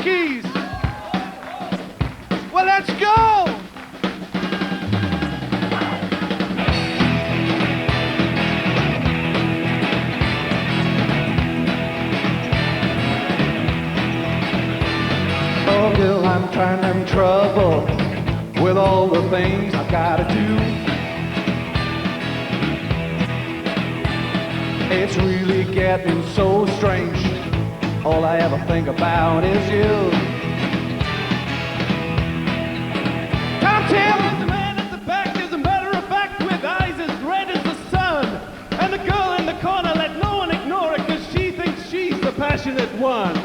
keys. Well, let's go. Oh, girl, I'm trying to trouble with all the things I gotta do. It's really getting so strange. All I ever think about is you. Tom Tim! The man at the back is a matter of fact with eyes as red as the sun. And the girl in the corner, let no one ignore it, cause she thinks she's the passionate one.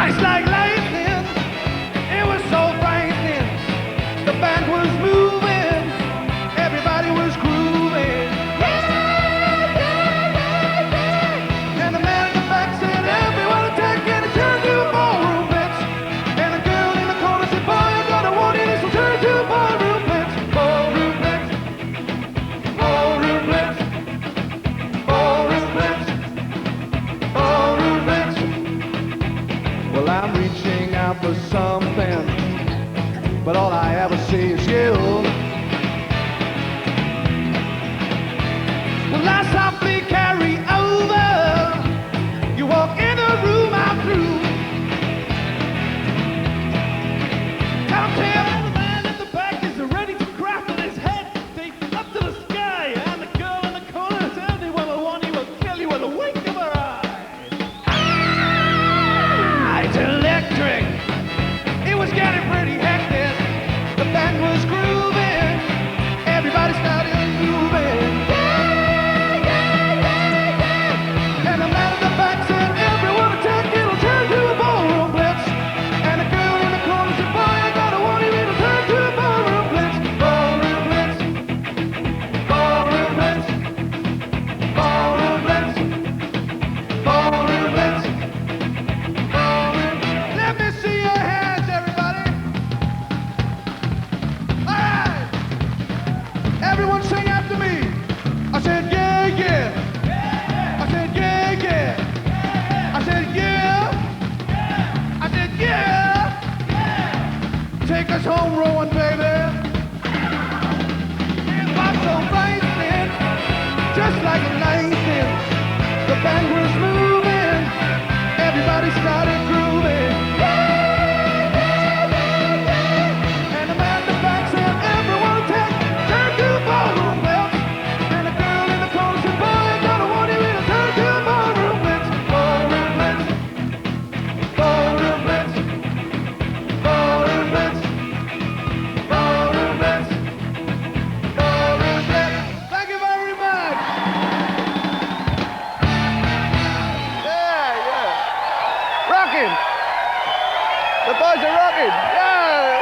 It's like lightning, it was so frightening. The band was moving, everybody was grooving. And the man in the back said, everyone take it and turn to ballroom blitz. And the girl in the corner said, boy, I gotta want it, so turn to ballroom blitz. Ballroom blitz, ballroom blitz, ballroom blitz, ballroom blitz. Well, I'm reaching out for something, but all I ever see is you. Well, I softly carry over. You walk in the room I'm through. Tom Tim, the man in the back is ready to craft on his head, take up to the sky, and the girl in the corner says anyone will want you will kill you with a wink of her eye. It's electric. It was getting pretty hectic. The band was grooving. Everybody started moving. And the man in the back said, everyone attack, it'll turn to a ballroom blitz. And the girl in the corner said, boy, I gotta want you, it'll turn to a ballroom blitz. Ballroom blitz. Ballroom blitz. Ballroom blitz. Ballroom blitz. Let me see your hands, everybody. All right. Everyone sing after me. I said, yeah, yeah. I said, yeah, yeah. I said, yeah. I said, yeah. Take us home, Rowan, baby. It was so lightning, just like a lightning. The band was moving. Everybody started grooving. And the man in the back said, everyone take, turn to ballroom blitz. And the girl in the corner said, boy, I gotta want you, it'll turn to ballroom blitz. Ballroom blitz. Ballroom blitz. Ballroom blitz. Ballroom blitz. Ballroom blitz. Thank you very much. Yeah, yeah. Rocking. The boys are rocking. Yeah.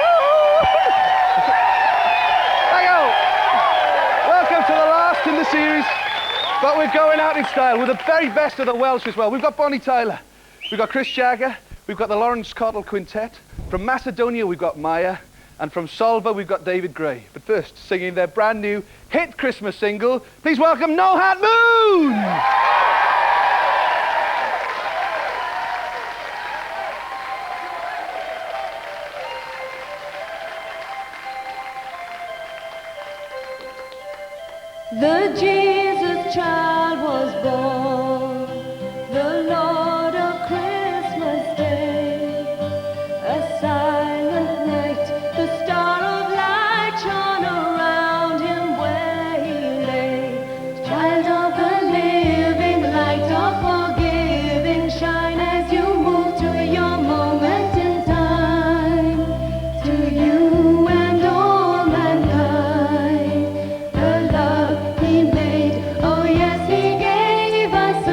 Thank you. Welcome to the last in the series, but we're going out in style with the very best of the Welsh as well. We've got Bonnie Tyler, we've got Chris Jagger, we've got the Laurence Cottle Quintet. From Macedonia, we've got Maya, and from Solva, we've got David Gray. But first, singing their brand new hit Christmas single, please welcome No Hat Moon! The Jesus child was born, the Lord of Christmas Day. A silent night, the star of light shone around him where he lay. Child of the living light of forgiving, shine as you move to your moment in time. To you and all mankind, the love he made, oh yes, he gave us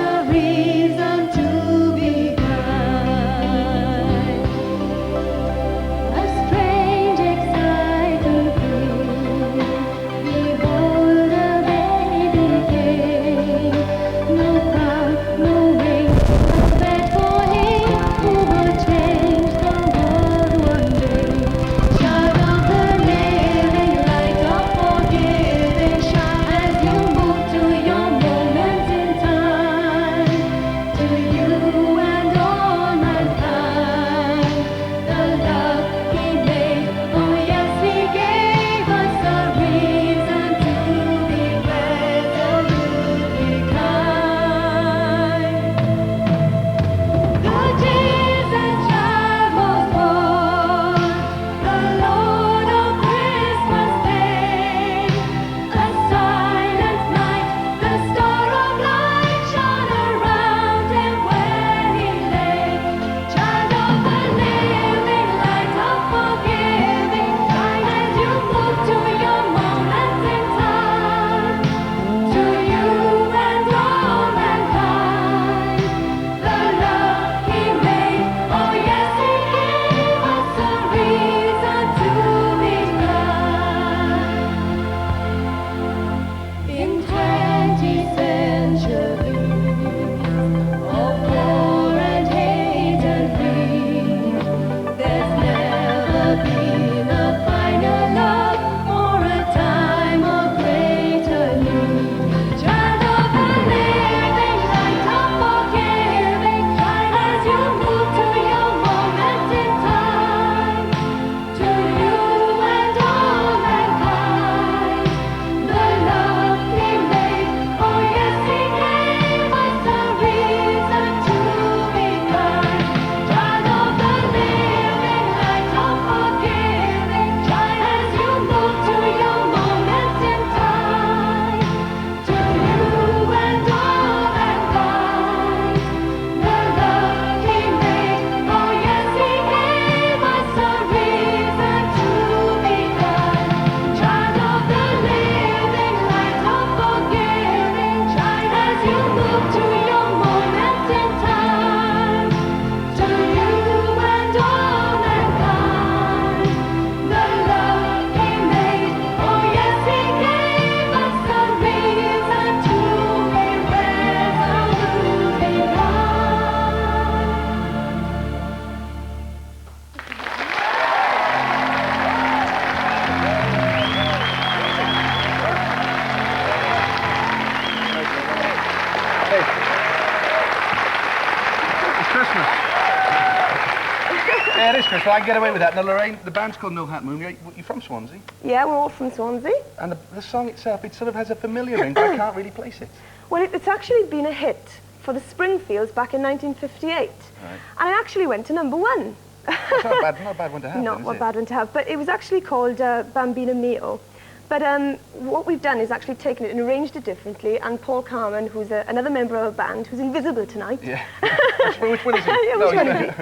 Yeah, it is, Chris. Well, I can get away with that. Now, Lorraine, the band's called No Hat Moon. You're from Swansea? Yeah, we're all from Swansea. And the song itself, it sort of has a familiar ring, but I can't really place it. Well, it's actually been a hit for the Springfields back in 1958. Right. And it actually went to #1. It's not a bad one to have. Not then, a bad one to have, but it was actually called Bambino Mio. But what we've done is actually taken it and arranged it differently, and Paul Carman, who's another member of our band, who's invisible tonight. Yeah. Which one is he? Yeah, which one is he?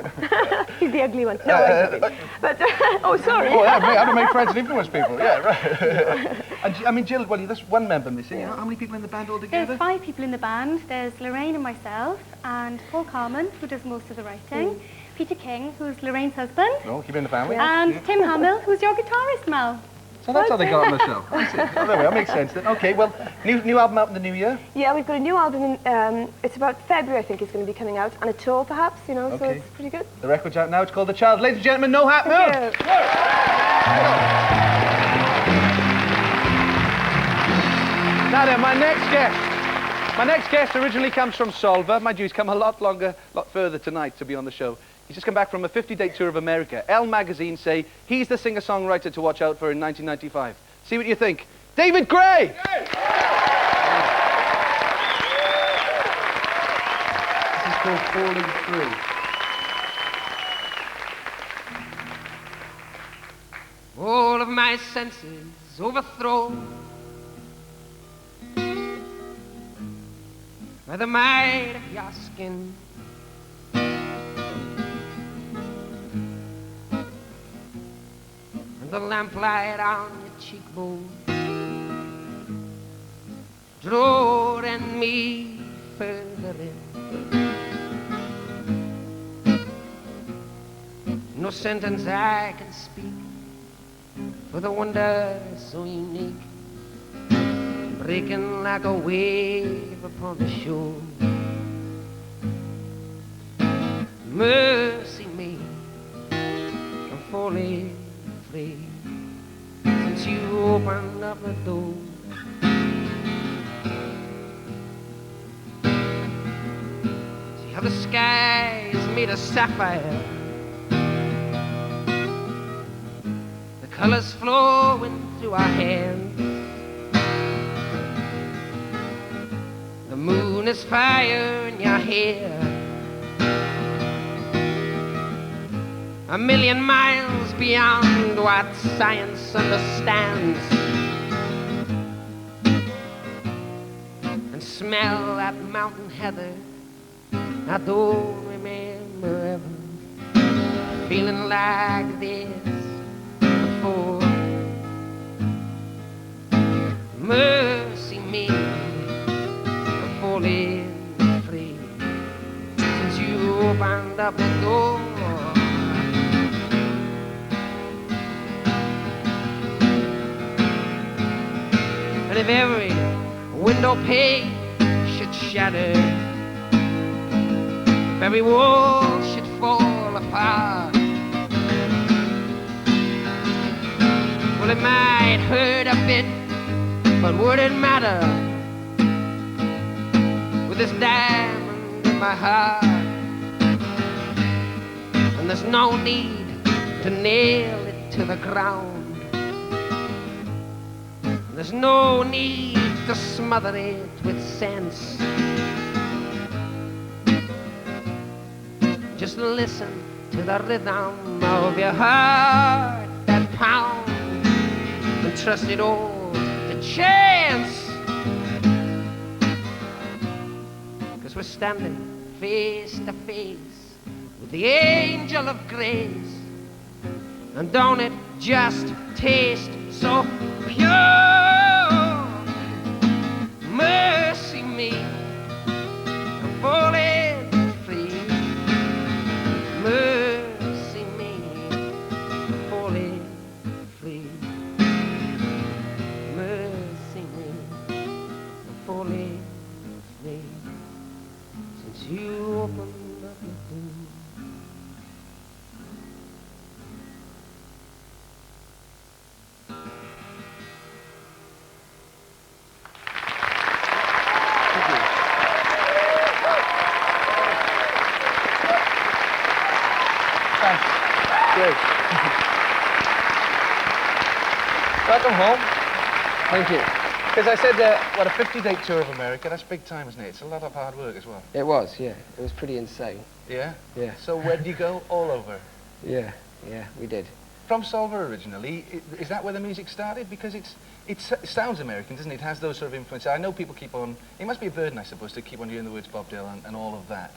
He's the ugly one. No, I'm joking. But, oh, sorry. Oh, yeah, how to make friends and influence people. Yeah, right. And, I mean, Jill, well, there's one member missing. Yeah. How many people in the band altogether? There's 5 people in the band. There's Lorraine and myself, and Paul Carman, who does most of the writing, Peter King, who's Lorraine's husband, Oh, keep it in the family. and Tim Hamill, who's your guitarist, Mel. So that's how they got on the show. I see. Oh, there we are. Makes sense then. Okay, well, new album out in the new year? Yeah, we've got a new album in, it's about February, I think, it's going to be coming out, and a tour, perhaps, you know, so Okay. it's pretty good. The record's out now. It's called The Child. Ladies and gentlemen, No Hat Moon. Thank you. Now then, my next guest originally comes from Solva. Mind you, he's come a lot further tonight to be on the show. He's just come back from a 50-day tour of America. Elle magazine say he's the singer-songwriter to watch out for in 1995. See what you think. David Gray! This is called Falling Through. All of my senses overthrown by the might of your skin. And the lamplight on your cheekbone drawing me further in. No sentence I can speak for the wonder so unique, breaking like a wave upon the shore. Mercy me, I'm falling free since you opened up the door. See how the sky is made of sapphire, the colors flowing through our hands. The moon is fire in your hair, a million miles beyond what science understands. And smell that mountain heather I don't remember ever feeling like this before. Mercy me, I'm falling free since you opened up the door. And if every window pane should shatter, if every wall should fall apart, well, it might hurt a bit, but would it matter with this diamond in my heart? And there's no need to nail it to the ground. There's no need to smother it with sense. Just listen to the rhythm of your heart that pounds, and trust it all to chance. 'Cause we're standing face to face with the angel of grace, and don't it just taste so pure? Mercy me, I'm falling free. Mercy me, I'm falling free. Mercy me, I'm falling free since you opened up the door. Great. Welcome home. Thank you. Because I said, what, a 50-day tour of America, that's big time, isn't it? It's a lot of hard work as well. It was, yeah. It was pretty insane. Yeah? Yeah. So where did you go? All over? Yeah, we did. From Solver originally, is that where the music started? Because it sounds American, doesn't it? It has those sort of influences. I know people keep on, it must be a burden, I suppose, to keep on hearing the words Bob Dylan and all of that.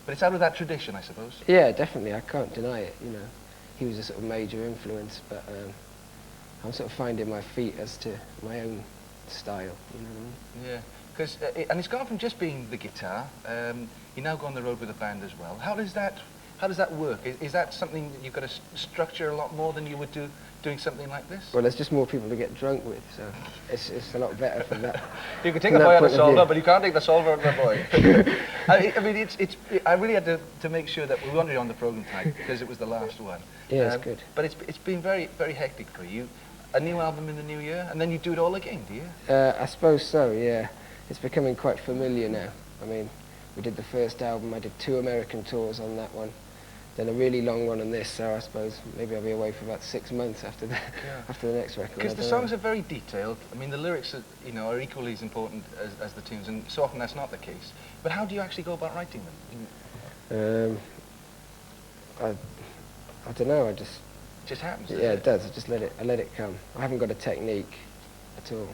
But it's out of that tradition, I suppose. Yeah, definitely. I can't deny it, you know. He was a sort of major influence, but I'm sort of finding my feet as to my own style, you know what I mean? Yeah, because, and it's gone from just being the guitar, you now go on the road with a band as well. How does that work? Is that something that you've got to structure a lot more than you would do doing something like this? Well, there's just more people to get drunk with, so it's a lot better from that. You can take the boy out of Solver, but you can't take the Solver out of the boy. I mean, I really had to make sure that we wanted you on the program tonight because it was the last one. Yeah, it's good. But it's been very, very hectic for you. A new album in the new year, and then you do it all again, do you? I suppose so, yeah. It's becoming quite familiar now. I mean, we did the first album, I did 2 American tours on that one, then a really long one on this, so I suppose maybe I'll be away for about 6 months after the, after the next record. Because the songs are very detailed. I mean, the lyrics are, are equally as important as the tunes, and so often that's not the case. But how do you actually go about writing them? I don't know, It just happens, yeah, it does. I just let it come. I haven't got a technique at all.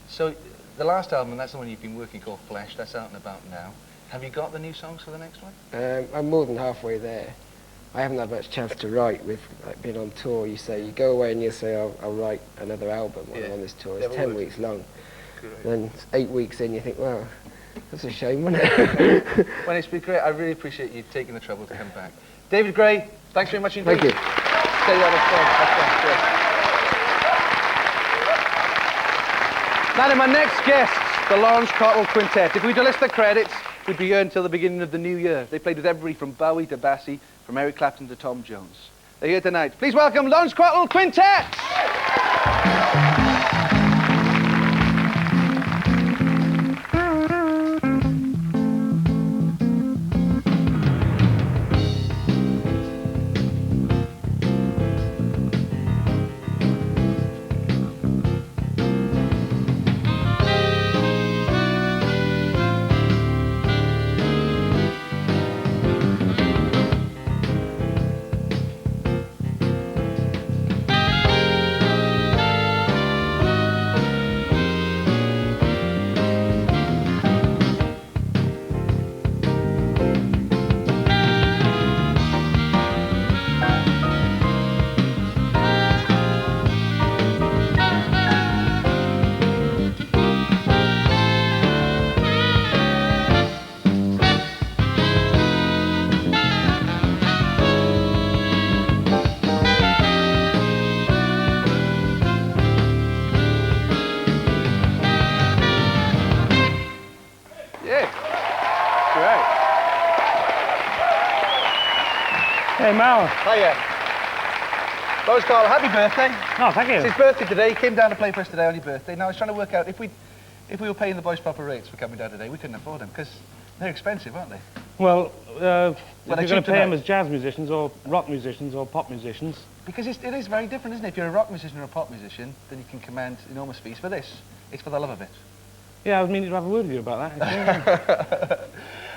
So the last album, that's the one you've been working called Flesh, that's out and about now. Have you got the new songs for the next one? I'm more than halfway there. I haven't had much chance to write with being on tour. You go away and you say, I'll write another album while I'm on this tour. It's 10 weeks long. Great. Then it's 8 weeks in, you think, well, that's a shame, wasn't it? Well, it's been great. I really appreciate you taking the trouble to come back. David Gray, thanks very much indeed. Thank you. Stay on the phone. That's great. Now then, my next guests, the Laurence Cottle Quintet. If we were to list the credits, we'd be here until the beginning of the new year. They played with everybody from Bowie to Bassey, from Eric Clapton to Tom Jones. They're here tonight. Please welcome Laurence Cottle Quintet! Hey, Mal. Hiya. Laurence Cottle, happy birthday. Oh, thank you. It's his birthday today. He came down to play for us today on your birthday. Now, I was trying to work out if we were paying the boys proper rates for coming down today, we couldn't afford them because they're expensive, aren't they? Well, if you're they going to cheap pay them tonight? as jazz musicians or rock musicians or pop musicians. Because it is very different, isn't it? If you're a rock musician or a pop musician, then you can command enormous fees. For this, it's for the love of it. Yeah, I was meaning to have a word with you about that.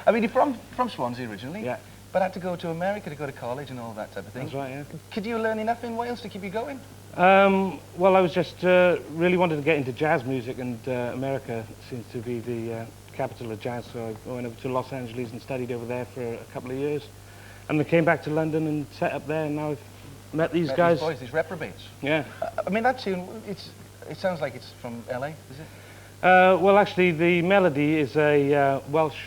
I mean, you're from Swansea originally, Yeah. but had to go to America to go to college and all that type of thing. That's right, yeah. Could you learn enough in Wales to keep you going? Well, I was just really wanted to get into jazz music, and America seems to be the capital of jazz, so I went over to Los Angeles and studied over there for a couple of years. And then came back to London and set up there, and now I've met these guys. These boys, these reprobates. Yeah. I mean, that tune, it sounds like it's from LA, is it? Well, actually, the melody is a Welsh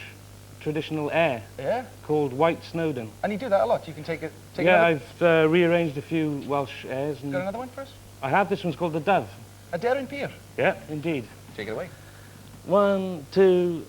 traditional air Yeah? called White Snowdon. And you do that a lot. You can take Yeah, another... I've rearranged a few Welsh airs. And Got another one for us? I have. This one's called The Dove. A Daring Pier. Yeah, indeed. Take it away. 1, 2...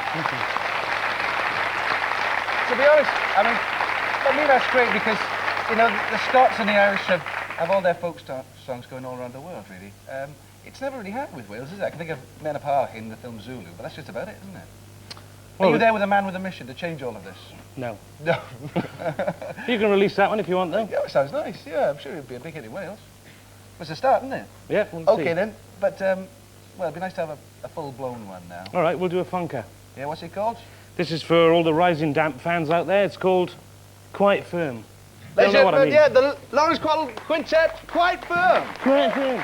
To be honest, I mean, for me that's great because, you know, the Scots and the Irish have all their folk songs going all around the world, really. It's never really happened with Wales, is it? I can think of Men of Park in the film Zulu, but that's just about it, isn't it? Well, Are you there with a man with a mission to change all of this? No. No. You can release that one if you want, though. Yeah, it sounds nice. Yeah, I'm sure it'd be a big hit in Wales. It's a start, isn't it? Yeah, we'll see. Okay then, but, well, it'd be nice to have a full-blown one now. All right, we'll do a funker. Yeah, what's it called? This is for all the Rising Damp fans out there. It's called Quite Firm. Ladies You'll know and what I gentlemen, mean. yeah, the Laurence Cottle Quintet, Quite Firm. Quite Firm.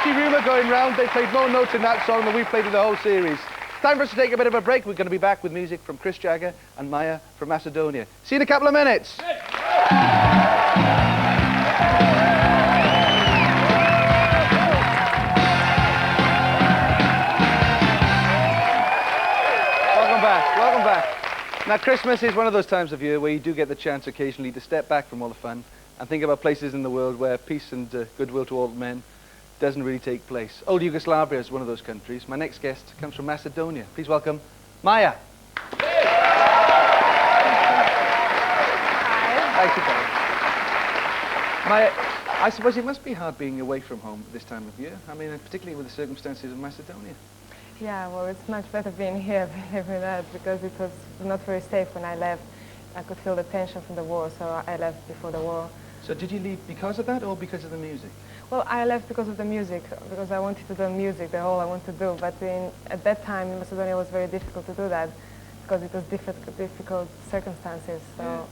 nasty rumour going round. They played more notes in that song than we played in the whole series. Time for us to take a bit of a break. We're going to be back with music from Chris Jagger and Maya from Macedonia. See you in a couple of minutes. Welcome back. Now, Christmas is one of those times of year where you do get the chance occasionally to step back from all the fun and think about places in the world where peace and goodwill to all men doesn't really take place. Old Yugoslavia is one of those countries. My next guest comes from Macedonia. Please welcome Maya. Thank you, Maya, I suppose it must be hard being away from home this time of year. I mean, particularly with the circumstances of Macedonia. Yeah, well, it's much better being here, believe me that, because it was not very safe when I left. I could feel the tension from the war, so I left before the war. So did you leave because of that or because of the music? Well, I left because of the music, because I wanted to do music, the whole I want to do. But at that time in Macedonia it was very difficult to do that, because it was difficult circumstances. So. Yeah.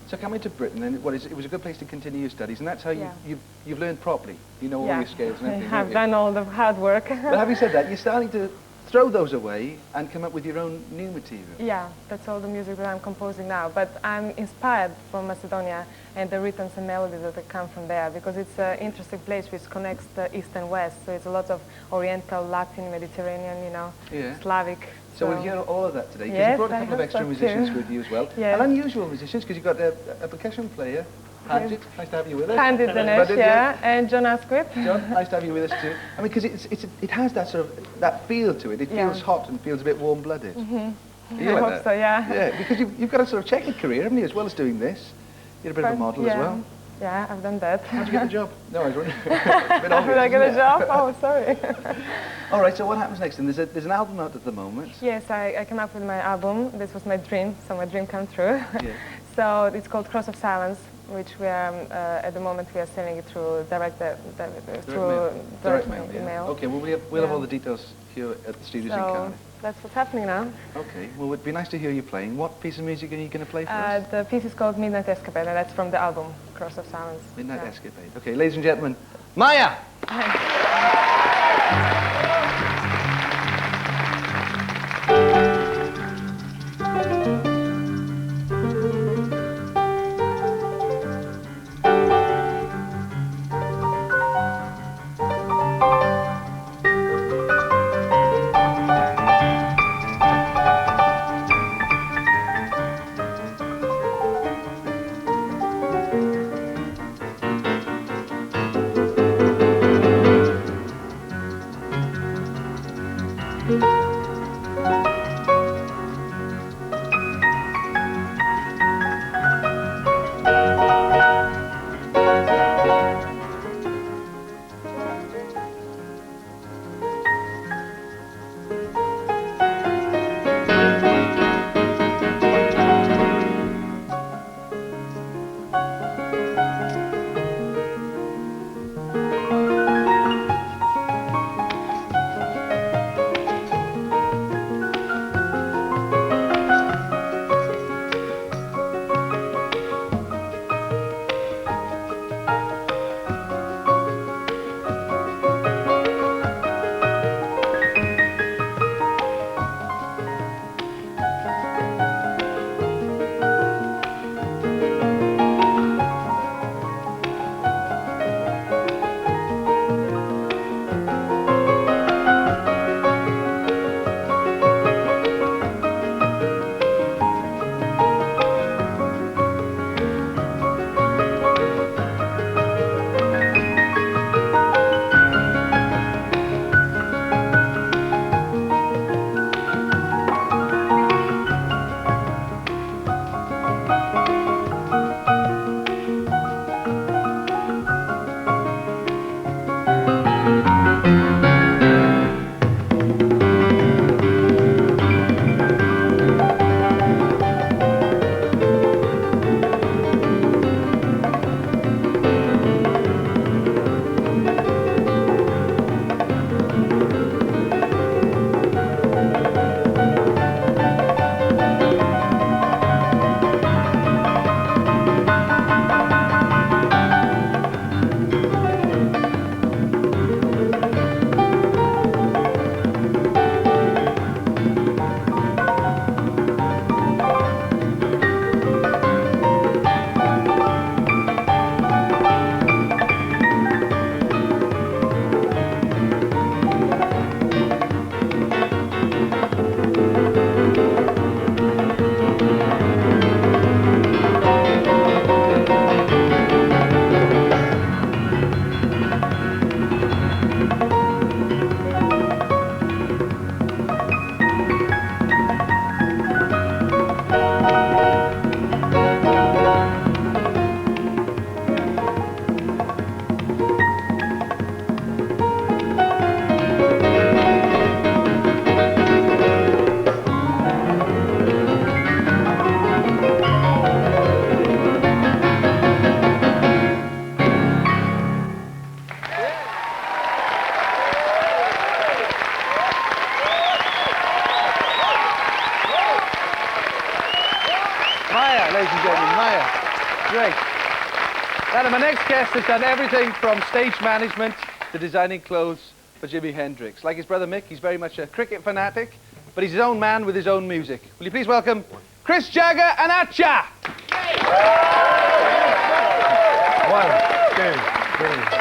So coming to Britain, then, it was a good place to continue your studies, and that's how you've learned properly. You know all your scales and everything. I've done all the hard work. But having said that, you're starting to throw those away and come up with your own new material. Yeah, that's all the music that I'm composing now. But I'm inspired from Macedonia and the rhythms and melodies that come from there, because it's an interesting place which connects the East and West. So it's a lot of Oriental, Latin, Mediterranean, you know, Slavic. So we'll hear all of that today, because Yes, you brought a I couple of hope extra so musicians too. with you as well. Yes. And unusual musicians, because you've got a percussion player, Handit, nice to have you with us. Handit Dinesh, yeah, and John Asquith. John, nice to have you with us too. I mean, because it has that sort of, that feel to it. It feels hot and feels a bit warm-blooded. Mm-hmm. You I like hope that? so, yeah. Yeah, because you've got a sort of checkered career, haven't you, as well as doing this? You're a bit of a model as well. Yeah, I've done that. How'd you get the job? No, I was wondering. It's a bit obvious, Did I get isn't a it? job? Oh, sorry. All right, so what happens next then? There's an album out at the moment. Yes, I came up with my album. This was my dream, so my dream came true. Yeah. So it's called Cross of Silence, which we are, at the moment, we are selling it through direct mail. Yeah. Okay, well, we'll have all the details here at the studios in Cardiff. That's what's happening now. Okay, well, it'd be nice to hear you playing. What piece of music are you going to play for us? The piece is called Midnight Escapade, and that's from the album, Cross of Silence. Midnight Escapade. Okay, ladies and gentlemen, Maya! ladies and gentlemen. Maya. Great. Now, my next guest has done everything from stage management to designing clothes for Jimi Hendrix. Like his brother Mick, he's very much a cricket fanatic, but he's his own man with his own music. Will you please welcome Chris Jagger and Atcha? 1, 2, 3.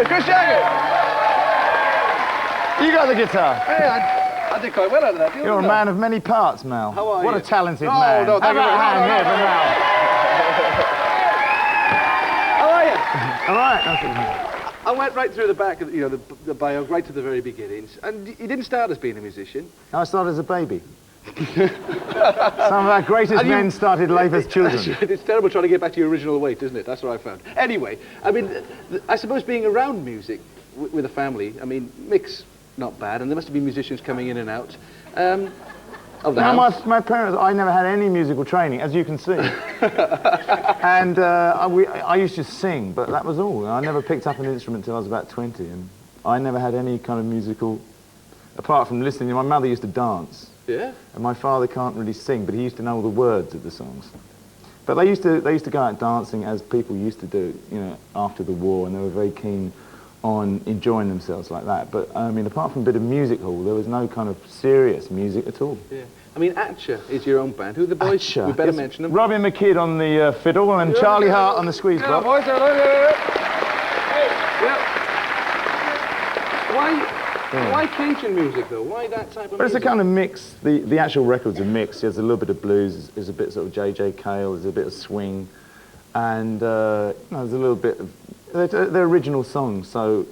Chris Jagger! You got the guitar. Hey, I did quite well out of that. You're a man of many parts, Mel. How are you? What a talented Oh, man. no, thank you How very about a much. hand here for Mel? How are you? All right. That's I went right through the back of the bio, right to the very beginnings, and you didn't start as being a musician. I started as a baby. Some of our greatest men started life as children. It's terrible trying to get back to your original weight, isn't it? That's what I found. Anyway, I mean, I suppose being around music with a family, I mean, Mick's not bad, and there must have been musicians coming in and out. Of the No, house? my parents, I never had any musical training, as you can see. And I used to sing, but that was all. I never picked up an instrument until I was about 20, and I never had any kind of musical, apart from listening. My mother used to dance. Yeah? And my father can't really sing, but he used to know all the words of the songs. But they used to go out dancing as people used to do, you know, after the war, and they were very keen on enjoying themselves like that. But I mean, apart from a bit of music hall, there was no kind of serious music at all. Yeah. I mean, Atcha is your own band. Who are the boys? Atcha. We better Yes, mention them. Robbie McKidd on the fiddle and Charlie Hart on the squeeze box. Boys, Why Cajun music, though? Why that type of But it's a music? kind of mix. The actual record's a mix. There's a little bit of blues, there's a bit sort of J.J. Cale, there's a bit of swing, and you know, there's a little bit of... They're original songs, so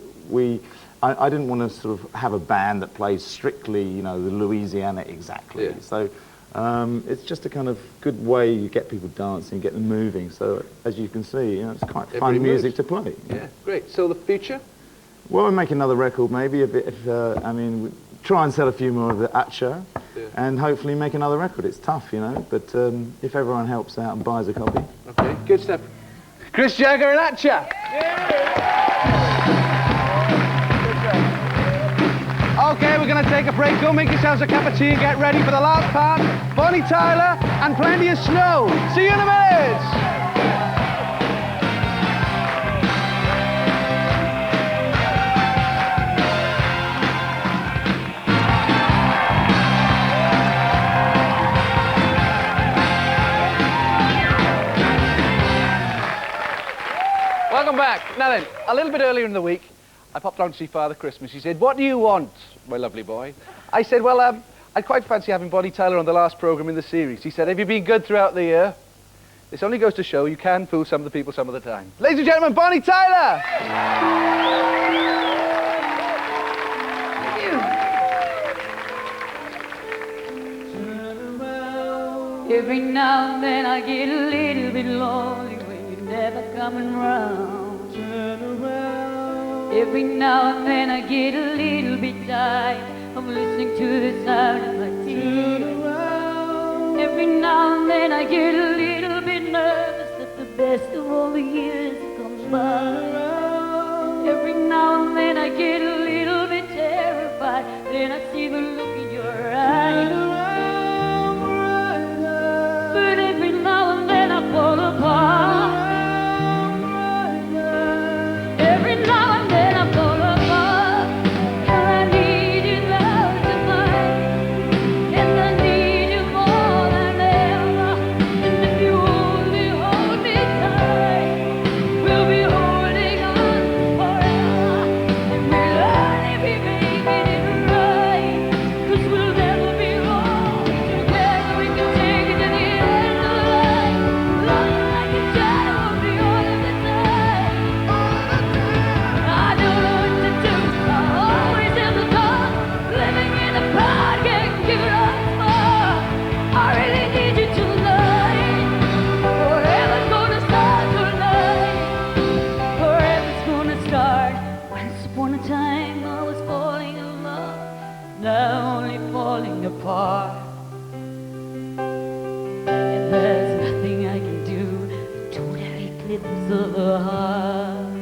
I didn't want to sort of have a band that plays strictly, you know, the Louisiana exactly. Yeah. So it's just a kind of good way you get people dancing, get them moving. So as you can see, you know, it's quite fun Everybody music moves. to play. Yeah, great. So the future? Well, we'll make another record maybe, a bit of, I mean, we try and sell a few more of the Atcha, and hopefully make another record. It's tough, you know, but if everyone helps out and buys a copy. Okay, good stuff. Chris Jagger and Atcha. Okay, we're going to take a break. Go make yourselves a cup of tea and get ready for the last part. Bonnie Tyler and plenty of snow. See you in a minute. Welcome back. Now then, a little bit earlier in the week, I popped down to see Father Christmas. He said, "What do you want, my lovely boy?" I said, "Well, I'd quite fancy having Bonnie Tyler on the last programme in the series." He said, "Have you been good throughout the year?" This only goes to show you can fool some of the people some of the time. Ladies and gentlemen, Bonnie Tyler! Every now and then I get a little bit lonely when you're never coming round. Turn around. Every now and then I get a little bit tired of listening to the sound of my tears. Every now and then I get a little bit nervous that the best of all the years comes by. Every now and then I get a little bit terrified, then I see the look in your eyes. But every now and then I fall apart. Every now and then I fall apart. And I need you now tonight. And I need you more than ever. And if you only hold me tight, we'll be holding on forever. And we'll only be making it right. 'Cause we'll never be wrong. Together we can take it to the end of the line. Love like a shadow of the all of the time. I don't know what to do. I'm always in the dark. Living in the past, can't give it up more. I really need you tonight. Forever's gonna start tonight. Forever's gonna start. Once upon a time I was falling in love, now only falling apart. And there's nothing I can do to that eclipse of the heart.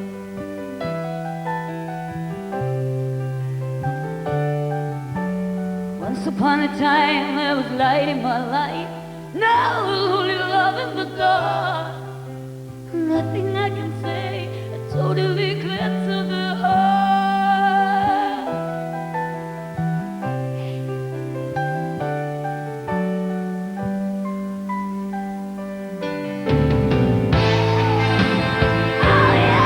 Once upon a time there was light in my life, now there's only love in the dark. Nothing I can say, a total eclipse of the heart. Oh yeah!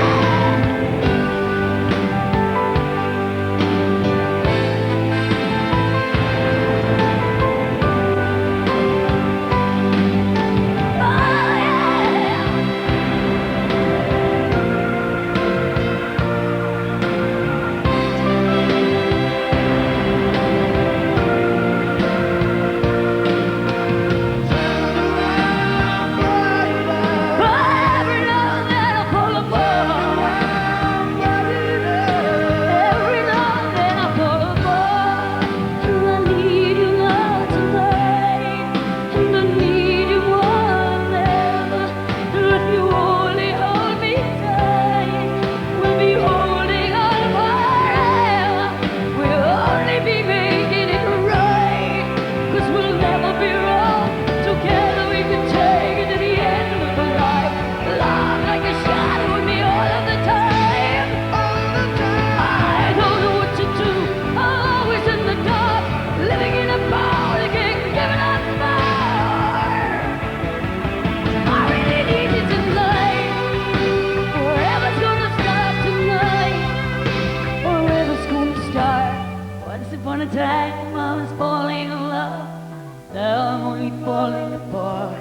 boy.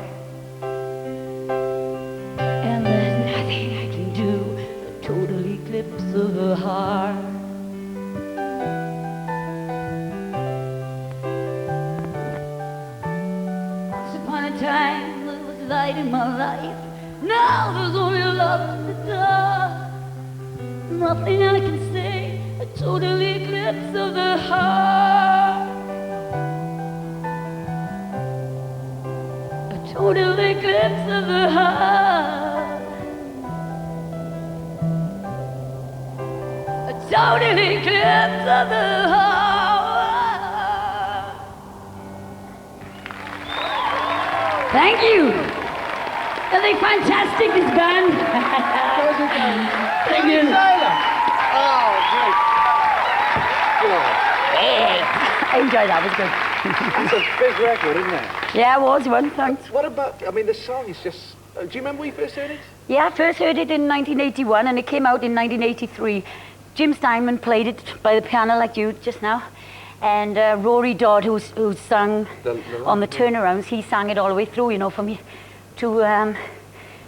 And there's nothing I can do, a total eclipse of the heart. Once upon a time there was light in my life. Now there's only love in the dark. Nothing I can say, a total eclipse of the heart. A total eclipse of the heart. A total eclipse of the heart. Thank you. Are they fantastic, this band? Thank you. Oh, great. I enjoyed that, it was good. It's a big record, isn't it? Yeah, it was one, thanks. What about, I mean, the song is just, do you remember when you first heard it? Yeah, I first heard it in 1981 and it came out in 1983. Jim Steinman played it by the piano like you just now. And Rory Dodd, who sang on the turnarounds, he sang it all the way through, you know, for me to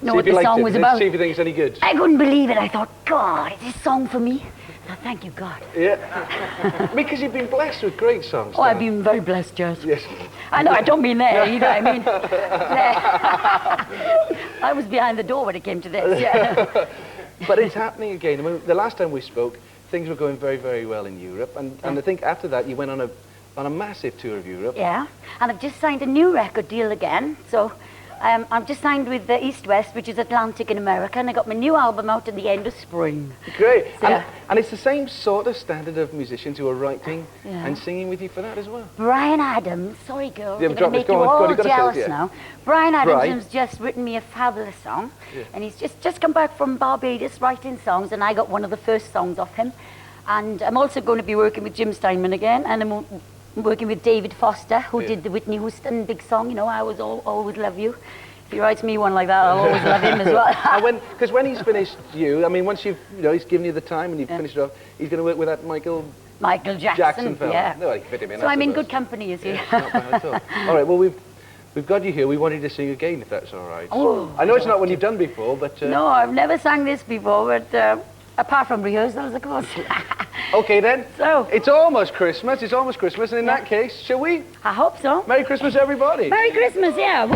know what the song was about. See if you think it's any good. I couldn't believe it. I thought, God, is this song for me? I thought, thank you, God. Yeah. Because you've been blessed with great songs. Oh, I've been very blessed, Judge. Yes. I know, I don't mean there either. I mean, I was behind the door when it came to this. Yeah. But it's happening again. I mean, the last time we spoke, things were going very, very well in Europe. And I think after that, you went on a massive tour of Europe. Yeah, and I've just signed a new record deal again. So I've just signed with the East West, which is Atlantic in America, and I got my new album out at the end of spring. Great. So, and it's the same sort of standard of musicians who are writing and singing with you for that as well. Brian Adams, sorry girls, Yeah, I'm going to make you all jealous now. Brian Adams has just written me a fabulous song, and he's just come back from Barbados writing songs, and I got one of the first songs off him. And I'm also going to be working with Jim Steinman again, and I'm working with David Foster, who did the Whitney Houston big song, you know, I Always Always Love You. If he writes me one like that, I'll always love him as well. Because when he's finished you, I mean, once you've, you know, he's given you the time and you've finished it off, he's going to work with that Michael Jackson film. Yeah. No, I can fit him in. So I'm in good company, you see. Yeah, not bad at all. All right, well, we've got you here. We wanted to sing again, if that's all right. Oh, I know it's not one you've done before, but... No, I've never sang this before, but apart from rehearsals, of course. Okay, then. So... It's almost Christmas, and in that case, shall we? I hope so. Merry Christmas, everybody. Merry Christmas, yeah.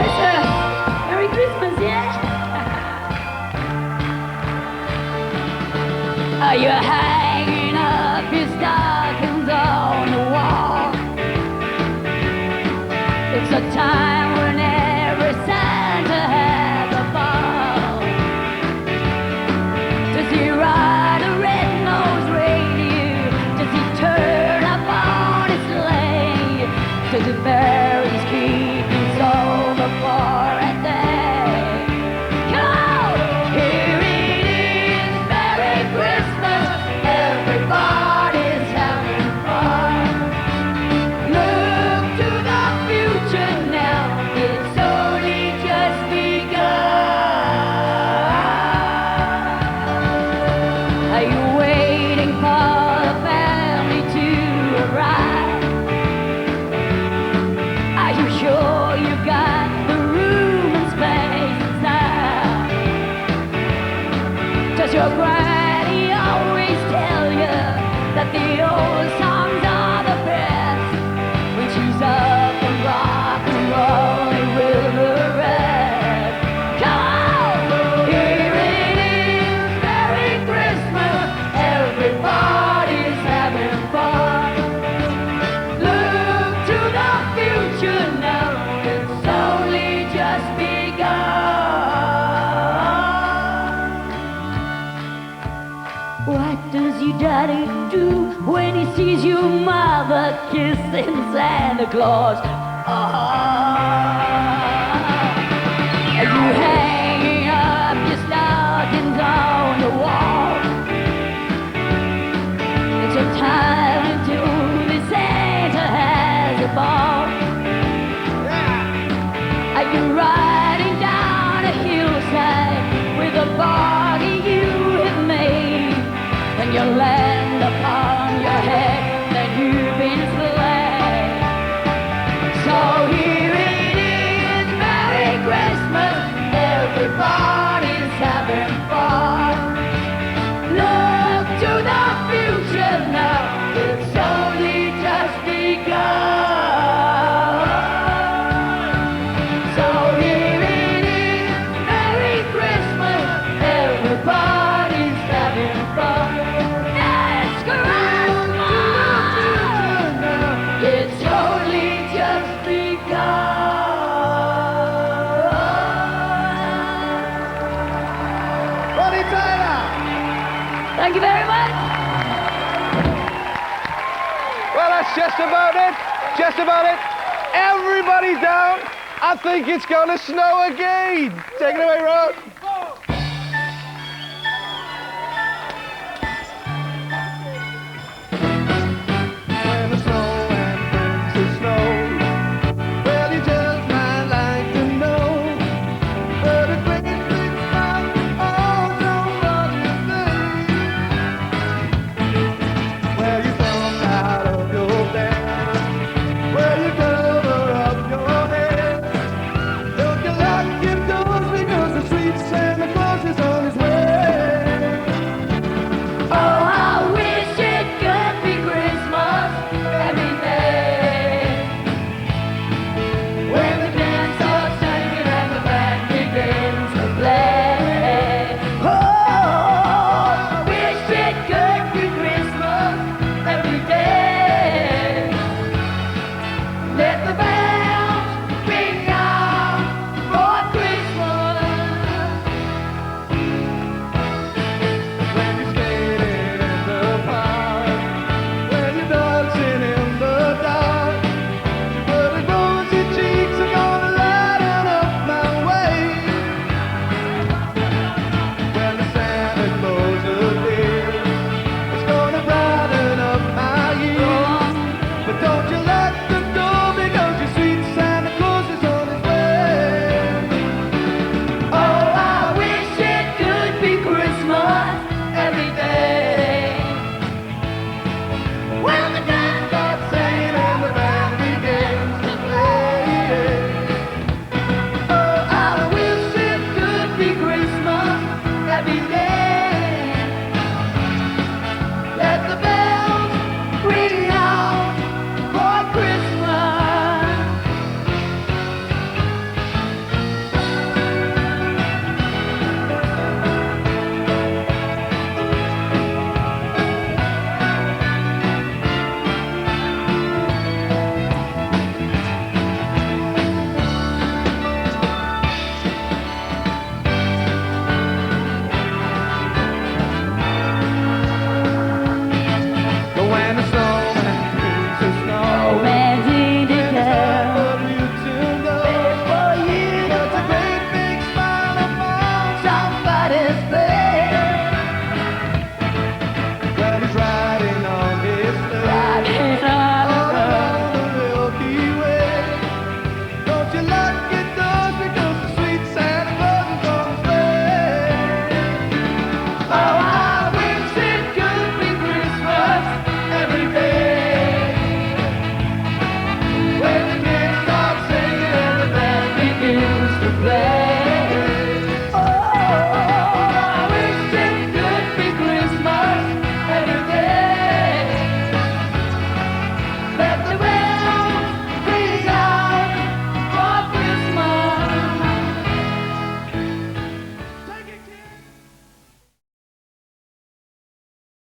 Merry Christmas, yeah. Are you hanging up your stockings on the wall? It's a time when every Santa has a ball. Does he ride a red-nosed reindeer? Does he turn up on his sleigh? Does he bury his keepings over for a day? Come on! Here it is, Merry Christmas, everybody's having fun. Look to the future now, it's only just begun. Are you waiting for the family to arrive? Are you sure you got the room and space inside? Does your granny always tell you that the old songs are the best? When she's up and rock and rolling with the rest. Come on! Here it is, Merry Christmas, everybody's having fun. Look to the future now, it's only just begun. What does your daddy do when he sees your mother kissing Santa Claus? Are you hanging up your stockings on the wall? It's a time to the Santa has a ball. Are you riding down a hillside with a body you have made? And you land upon your head that you've been slain. So here it is, Merry Thank you very much. Well, that's just about it. Just about it. Everybody down. I think it's going to snow again. Take it away, Rowan.